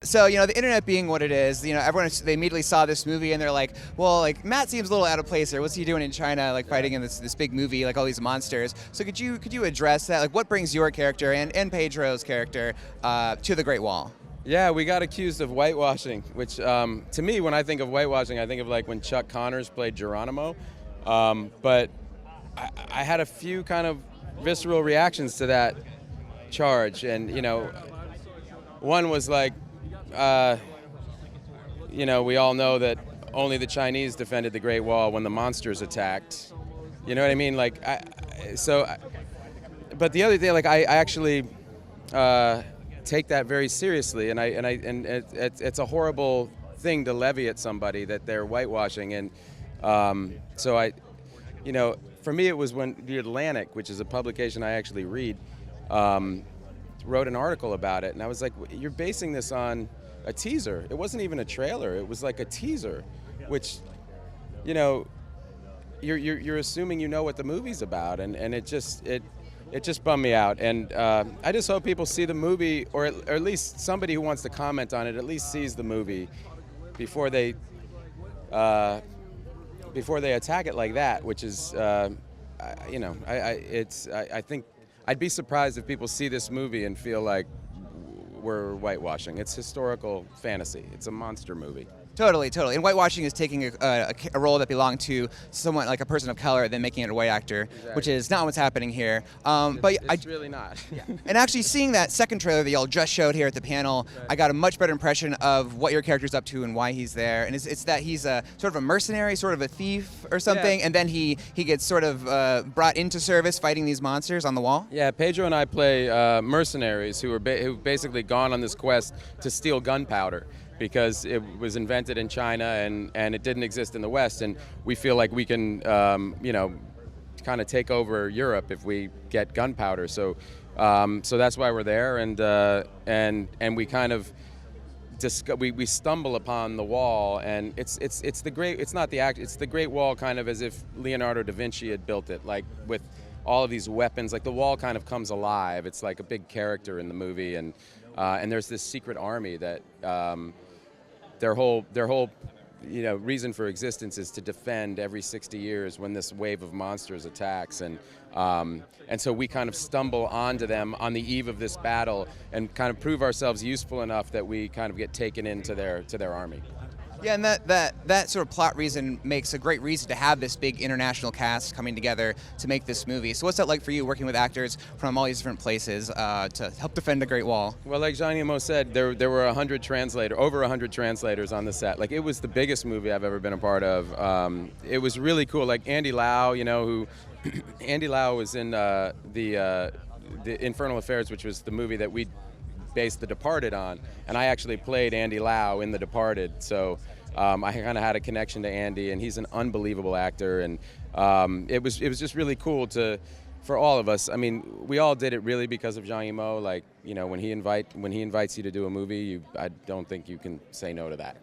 So, the internet being what it is, everyone, they immediately saw this movie and they're like, well, like, Matt seems a little out of place here. What's he doing in China, like, fighting in this big movie, like, all these monsters? So could you address that? Like, what brings your character and Pedro's character to the Great Wall? Yeah, we got accused of whitewashing, which to me, when I think of whitewashing, I think of like when Chuck Connors played Geronimo. But I had a few kind of visceral reactions to that charge. And, one was like, we all know that only the Chinese defended the Great Wall when the monsters attacked. You know what I mean? Like, but the other day, like, I actually take that very seriously, and it's a horrible thing to levy at somebody that they're whitewashing, and so for me, it was when The Atlantic, which is a publication I actually read, wrote an article about it, and I was like, you're basing this on a teaser. It wasn't even a trailer. It was like a teaser, which, you're assuming you know what the movie's about, and it just bummed me out. And I just hope people see the movie, or at least somebody who wants to comment on it at least sees the movie before they attack it like that, which is, I think I'd be surprised if people see this movie and feel like we're whitewashing. It's historical fantasy. It's a monster movie. Totally. And whitewashing is taking a role that belonged to someone like a person of color, then making it a white actor, Exactly. which is not what's happening here. It's really not. And actually seeing that second trailer that y'all just showed here at the panel, right, I got a much better impression of what your character's up to and why he's there. And it's that he's a sort of a mercenary, sort of a thief or something, Yeah. and then he gets sort of brought into service fighting these monsters on the wall. Yeah, Pedro and I play mercenaries who've basically gone on this quest to steal gunpowder, because it was invented in China and it didn't exist in the West, and we feel like we can, kind of take over Europe if we get gunpowder. So that's why we're there, and we kind of we stumble upon the wall, and it's the Great Wall, kind of as if Leonardo da Vinci had built it, like with all of these weapons. Like the wall kind of comes alive. It's like a big character in the movie, and there's this secret army that their whole reason for existence is to defend every 60 years when this wave of monsters attacks, and so we kind of stumble onto them on the eve of this battle and kind of prove ourselves useful enough that we kind of get taken into their army. Yeah, and that sort of plot reason makes a great reason to have this big international cast coming together to make this movie. So what's that like for you, working with actors from all these different places to help defend the Great Wall? Well, like Jean-Yimo said, there were over 100 translators on the set. Like, it was the biggest movie I've ever been a part of. It was really cool. Like Andy Lau, who Andy Lau was in the Infernal Affairs, which was the movie that we based The Departed on, and I actually played Andy Lau in The Departed, so I kind of had a connection to Andy, and he's an unbelievable actor, and it was just really cool for all of us. I mean, we all did it really because of Jean Yimo. Like, when he invites you to do a movie, I don't think you can say no to that.